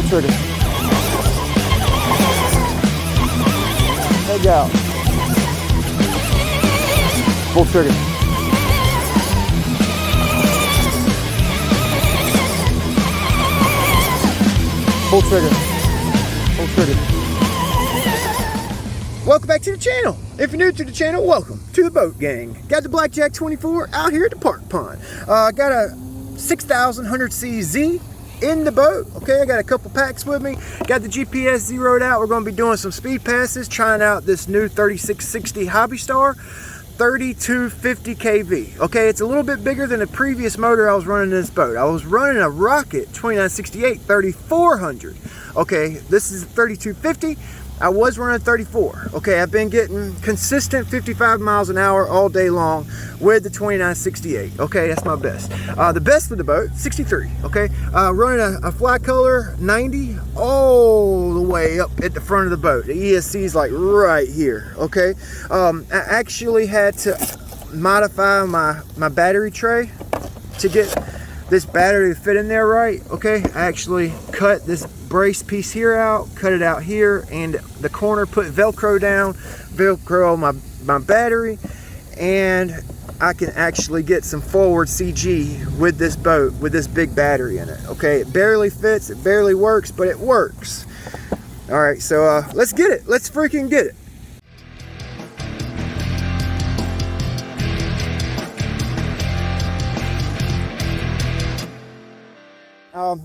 Full trigger. Edge out. Full trigger. Full trigger. Full trigger. Welcome back to the channel. If you're new to the channel, welcome to the boat gang. Got the Blackjack 24 out here at the park pond. Got a 6,100 CZ in the boat. Okay, I got a couple packs with me. Got the GPS zeroed out. We're going to be doing some speed passes, trying out this new 3660 Hobbystar 3250 kV. Okay, it's a little bit bigger than the previous motor I was running in this boat. I was running a Rocket 2968 3400. Okay, this is 3250. I was running 34. Okay, I've been getting consistent 55 miles an hour all day long with the 2968. Okay, that's my best. The best of the boat, 63. Okay, running a fly color 90 all the way up at the front of the boat. The ESC is like right here. Okay, I actually had to modify my battery tray to get this battery to fit in there right. Okay, I actually cut this brace piece here out, cut it out here, and the corner, put Velcro down, Velcro my battery, and I can actually get some forward CG with this boat with this big battery in it. Okay, it barely fits, it barely works, but it works. All right, so let's get it. Let's freaking get it.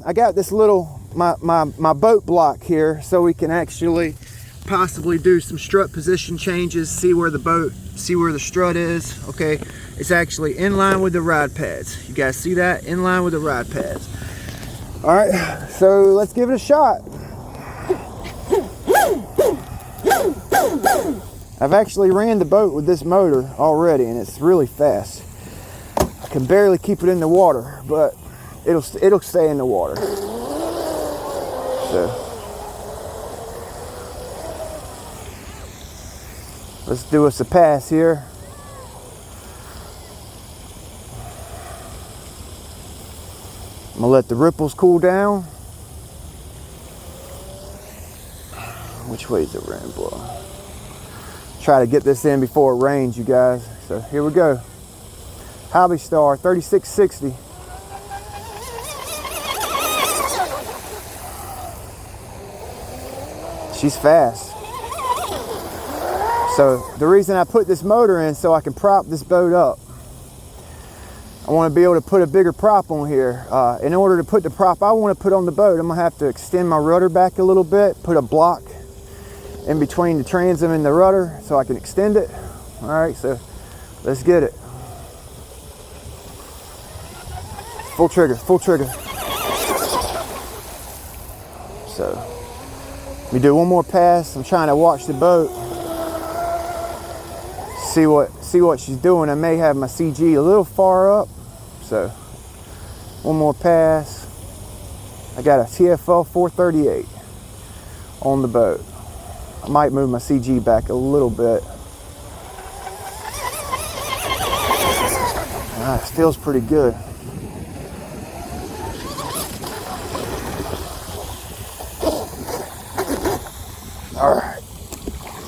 I got this little my boat block here, so we can actually possibly do some strut position changes, see where the strut is. Okay, it's actually in line with the ride pads. You guys see that? In line with the ride pads. All right, so let's give it a shot. I've actually ran the boat with this motor already, and it's really fast. I can barely keep it in the water, but it'll stay in the water. So let's do us a pass here. I'm gonna let the ripples cool down. Which way is the wind blowing? Try to get this in before it rains, you guys. So here we go. Hobbystar 3660. She's fast. So the reason I put this motor in, so I can prop this boat up. I want to be able to put a bigger prop on here. In order to put the prop I want to put on the boat, I'm going to have to extend my rudder back a little bit, put a block in between the transom and the rudder so I can extend it. All right, so let's get it. Full trigger, full trigger. So let me do one more pass. I'm trying to watch the boat, see what she's doing. I may have my CG a little far up, so one more pass. I got a TFL 438 on the boat. I might move my CG back a little bit. It feels pretty good. Alright,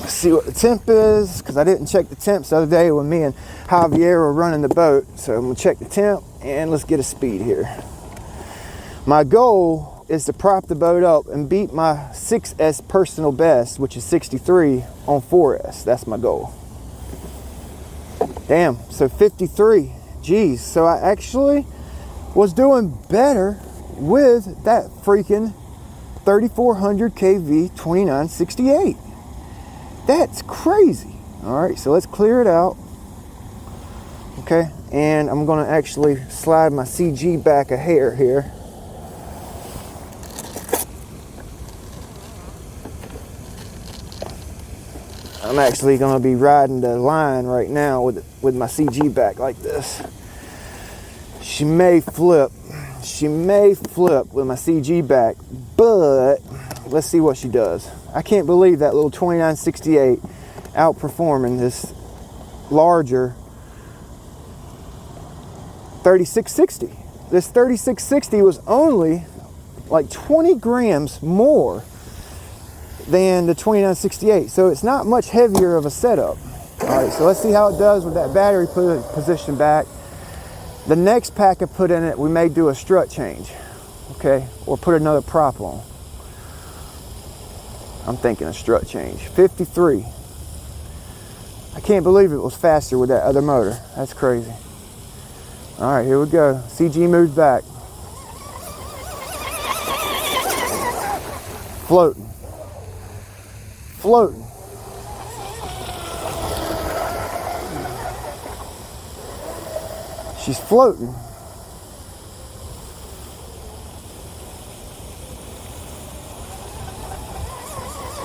let's see what the temp is, because I didn't check the temps the other day when me and Javier were running the boat. So I'm going to check the temp, and let's get a speed here. My goal is to prop the boat up and beat my 6S personal best, which is 63 on 4S. That's my goal. Damn, so 53. Geez, so I actually was doing better with that freaking 3400 kV 2968. That's crazy. All right, so let's clear it out. Okay, and I'm gonna actually slide my CG back a hair here. I'm actually gonna be riding the line right now with my CG back like this. She may flip with my CG back, but let's see what she does. I can't believe that little 2968 outperforming this larger 3660. This 3660 was only like 20 grams more than the 2968. So it's not much heavier of a setup. All right, so let's see how it does with that battery position back. The next pack I put in it, we may do a strut change, okay? Or put another prop on. I'm thinking a strut change. 53. I can't believe it was faster with that other motor. That's crazy. All right, here we go. CG moves back. Floating. Floating. She's floating.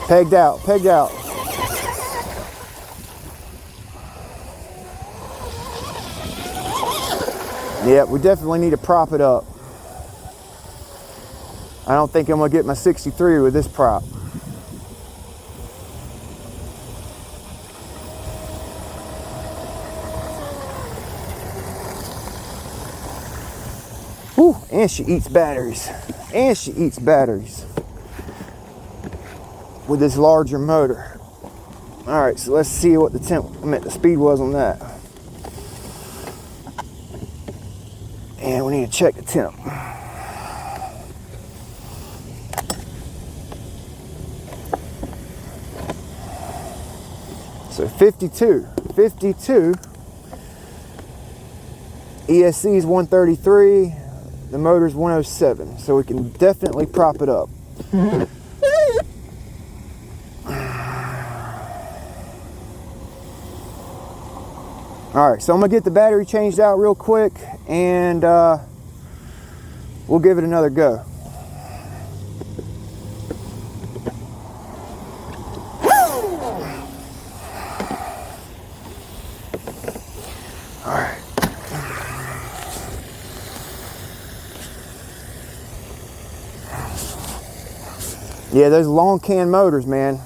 Pegged out, pegged out. Yeah, we definitely need to prop it up. I don't think I'm gonna get my 63 with this prop. Whew, and she eats batteries. And she eats batteries with this larger motor. All right, so let's see what the speed was on that. And we need to check the temp. So 52. ESC is 133. The motor's 107. So we can definitely prop it up. All right, so I'm gonna get the battery changed out real quick, and we'll give it another go. All right. Yeah, those long can motors, man.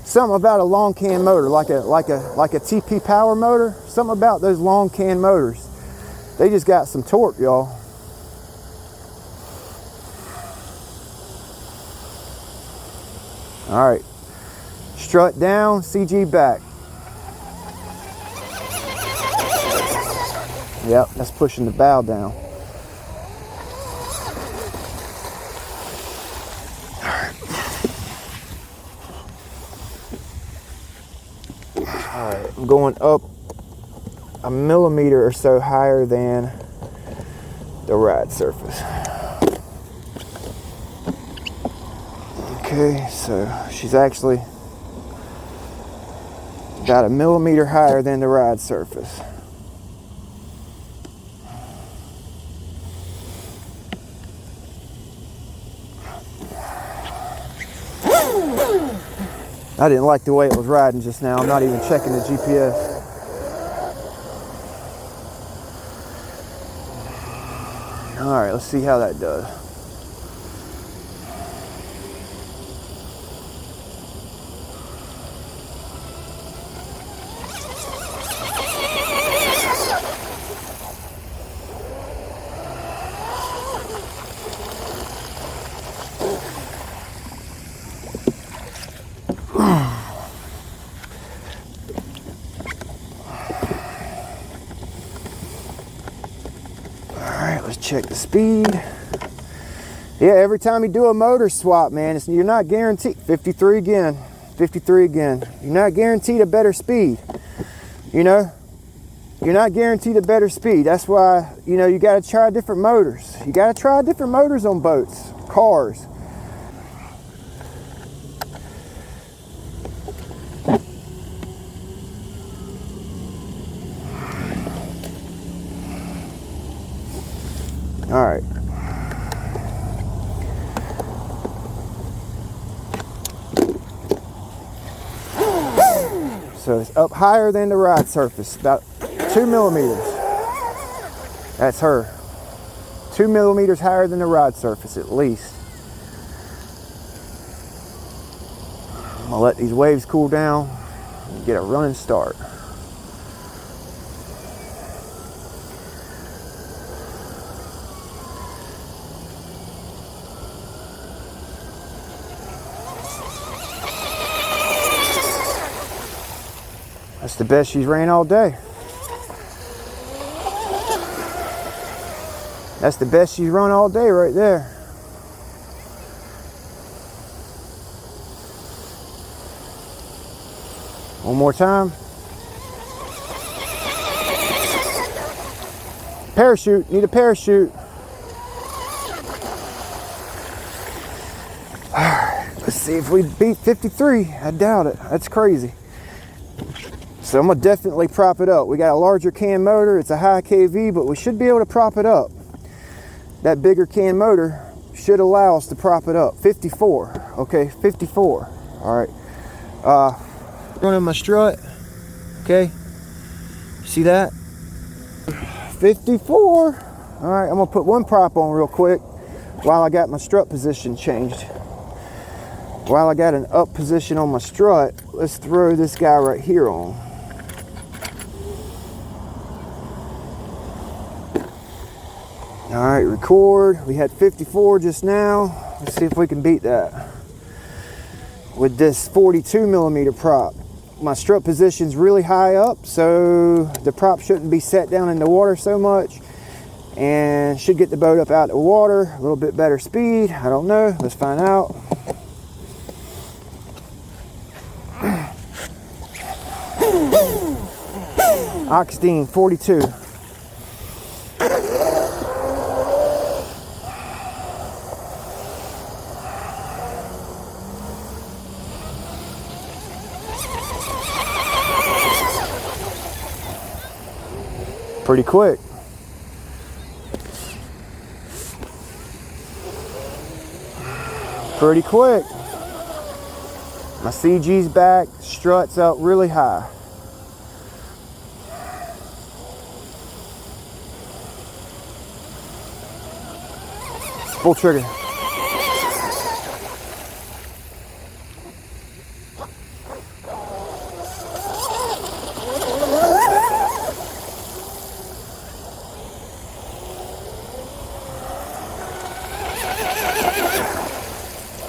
Something about a long can motor, like a TP power motor. Something about those long can motors. They just got some torque, y'all. All right, strut down, CG back. Yep, that's pushing the bow down. Alright, I'm going up a millimeter or so higher than the ride surface. Okay, so she's actually about a millimeter higher than the ride surface. I didn't like the way it was riding just now. I'm not even checking the GPS. All right, let's see how that does. Let's check the speed. Yeah, every time you do a motor swap, man, you're not guaranteed. 53 again. 53 again. You're not guaranteed a better speed. You know? You're not guaranteed a better speed. That's why, you know, you got to try different motors. You got to try different motors on boats, cars. All right. So it's up higher than the ride surface, about 2 millimeters. That's her. 2 millimeters higher than the ride surface at least. I'm gonna let these waves cool down and get a running start. the best she's ran all day. That's the best she's run all day right there. One more time. Parachute, need a parachute. All right, let's see if we beat 53. I doubt it, that's crazy. So I'm gonna definitely prop it up. We got a larger can motor, it's a high KV, but we should be able to prop it up. That bigger can motor should allow us to prop it up. 54, okay, 54. All right, running my strut, okay, see that? 54. All right, I'm gonna put one prop on real quick while I got my strut position changed. While I got an up position on my strut, let's throw this guy right here on. All right, record. We had 54 just now. Let's see if we can beat that with this 42 millimeter prop. My strut position's really high up, so the prop shouldn't be set down in the water so much, and should get the boat up out of the water. A little bit better speed, I don't know, let's find out. Oxdean 42. Pretty quick. Pretty quick. My CG's back, strut's up really high. Full trigger.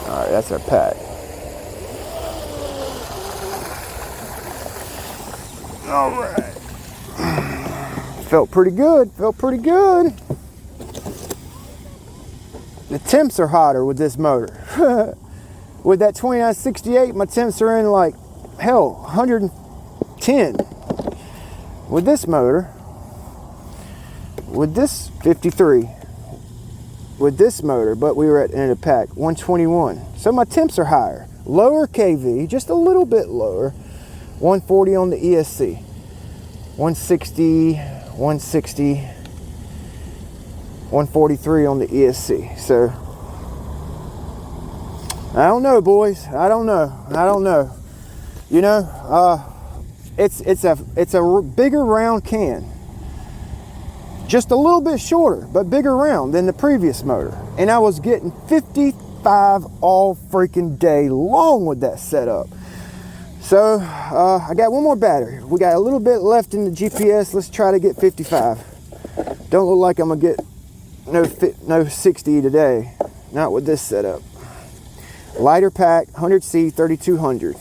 Alright, that's our pack. Alright. Felt pretty good, felt pretty good. The temps are hotter with this motor. With that 2968, my temps are in like, hell, 110. With this motor, with this 53, with this motor, but we were at in a pack 121. So my temps are higher. Lower KV, just a little bit lower. 140 on the ESC. 160, 160. 143 on the ESC. So I don't know, boys. I don't know. You know, it's a bigger round can, just a little bit shorter, but bigger round than the previous motor, and I was getting 55 all freaking day long with that setup. So I got one more battery. We got a little bit left in the GPS. Let's try to get 55. Don't look like I'm gonna get no 60 today, not with this setup. Lighter pack, 100C, 3200.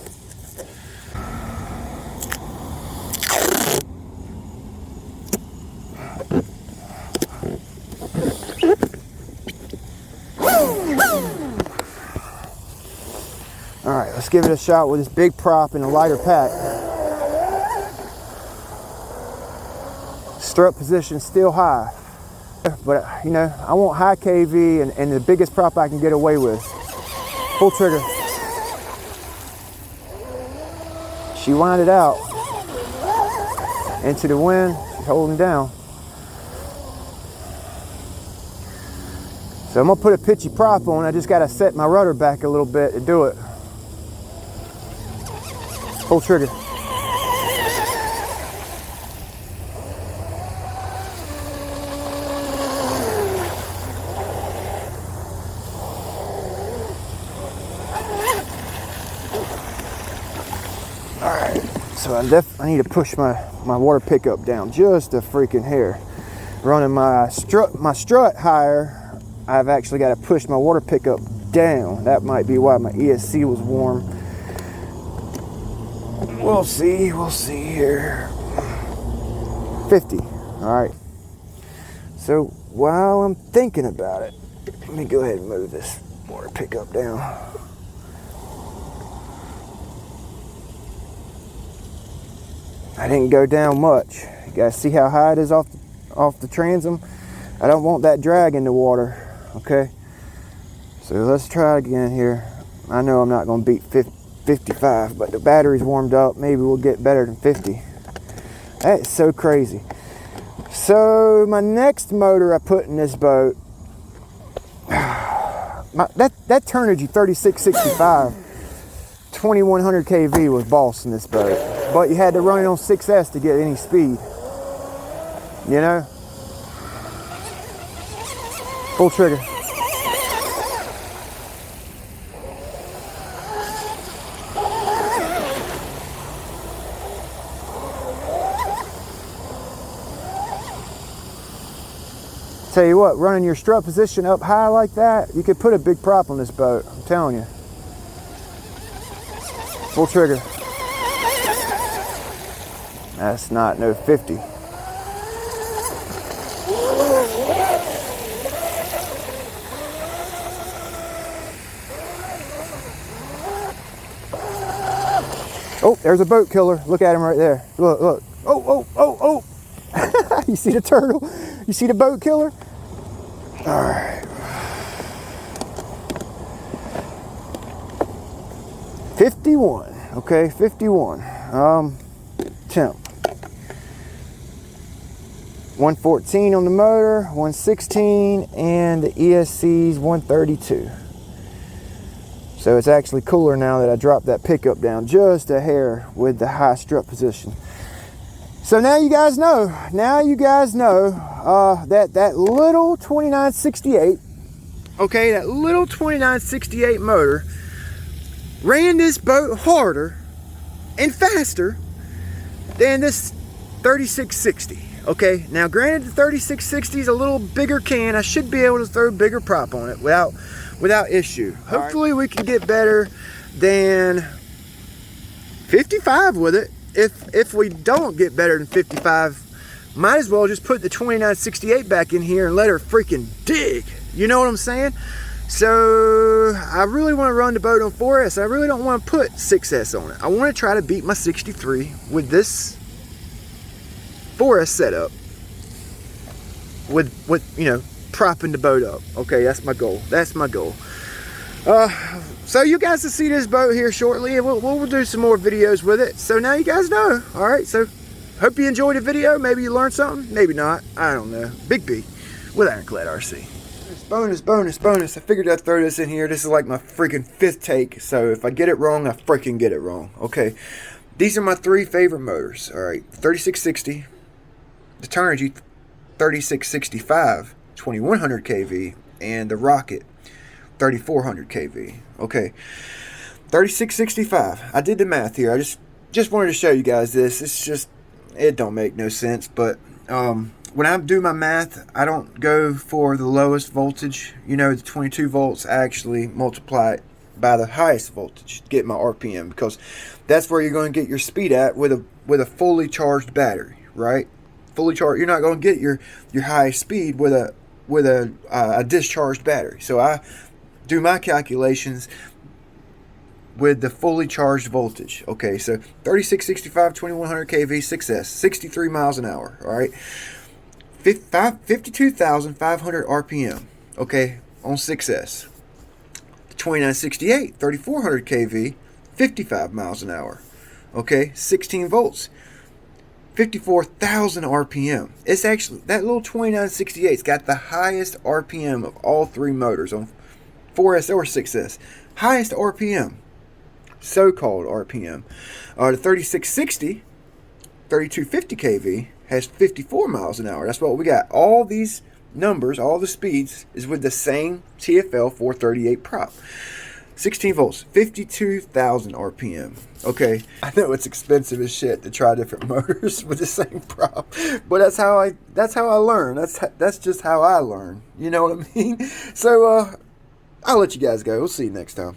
All right, let's give it a shot with this big prop and a lighter pack. Strut position still high. But you know, I want high KV and the biggest prop I can get away with. Full trigger. She winded out into the wind. She's holding down. So I'm gonna put a pitchy prop on. I just gotta set my rudder back a little bit to do it. Full trigger. So I need to push my water pickup down just a freaking hair. Running my strut higher, I've actually got to push my water pickup down. That might be why my ESC was warm. We'll see here. 50. All right. So while I'm thinking about it, let me go ahead and move this water pickup down. I didn't go down much. You guys see how high it is off the transom? I don't want that drag in the water, okay? So let's try again here. I know I'm not going to beat 55, but the battery's warmed up. Maybe we'll get better than 50. That is so crazy. So my next motor I put in this boat, that Turnigy 3665 2100 kV was boss in this boat, but you had to run it on 6S to get any speed, you know. Full trigger. Tell you what, running your strut position up high like that, you could put a big prop on this boat, I'm telling you. Full trigger. That's not no 50. Oh, there's a boat killer. Look at him right there. Look, look. Oh, oh, oh, oh. You see the turtle? You see the boat killer? All right. 51. Okay, 51. Temp. 114 on the motor, 116, and the ESC's 132. So it's actually cooler now that I dropped that pickup down just a hair with the high strut position. So now you guys know. Now you guys know that little 2968, okay, that little 2968 motor ran this boat harder and faster than this 3660. Okay, now granted the 3660 is a little bigger can. I should be able to throw a bigger prop on it without issue. Hopefully we can get better than 55 with it. If we don't get better than 55, might as well just put the 2968 back in here and let her freaking dig. You know what I'm saying? So I really want to run the boat on 4S. I really don't want to put 6S on it. I want to try to beat my 63 with this 4S setup with you know, propping the boat up. Okay, that's my goal. That's my goal. So you guys will see this boat here shortly, and we'll do some more videos with it. So now you guys know. All right, so hope you enjoyed the video. Maybe you learned something, maybe not. I don't know. Big B with Ironclad RC. Bonus, bonus, bonus. I figured I'd throw this in here. This is like my freaking 5th take, so if I get it wrong, I freaking get it wrong. Okay, these are my 3 favorite motors. All right, 3660, the Turnigy 3665 2100 kV, and the Rocket 3400 kV. Okay, 3665. I did the math here. I just wanted to show you guys this. It's just, it don't make no sense, but when I do my math, I don't go for the lowest voltage, you know, the 22 volts. I actually multiply it by the highest voltage to get my RPM, because that's where you're going to get your speed at with a fully charged battery, right? Fully charged. You're not going to get your highest speed with a discharged battery. So I do my calculations with the fully charged voltage. Okay, so 3665 2100 kV 6S, 63 miles an hour. All right, 52,500 RPM. Okay, on 6S. The 2968 3400 kV, 55 miles an hour. Okay, 16 volts, 54,000 RPM. It's actually, that little 2968's got the highest RPM of all 3 motors on 4S or 6S. Highest RPM, so-called RPM. The 3660 3250 kV has 54 miles an hour. That's what we got. All these numbers, all the speeds, is with the same TFL 438 prop. 16 volts, 52,000 RPM. Okay, I know it's expensive as shit to try different motors with the same prop, but that's how I learn. That's just how I learn. You know what I mean? So I'll let you guys go. We'll see you next time.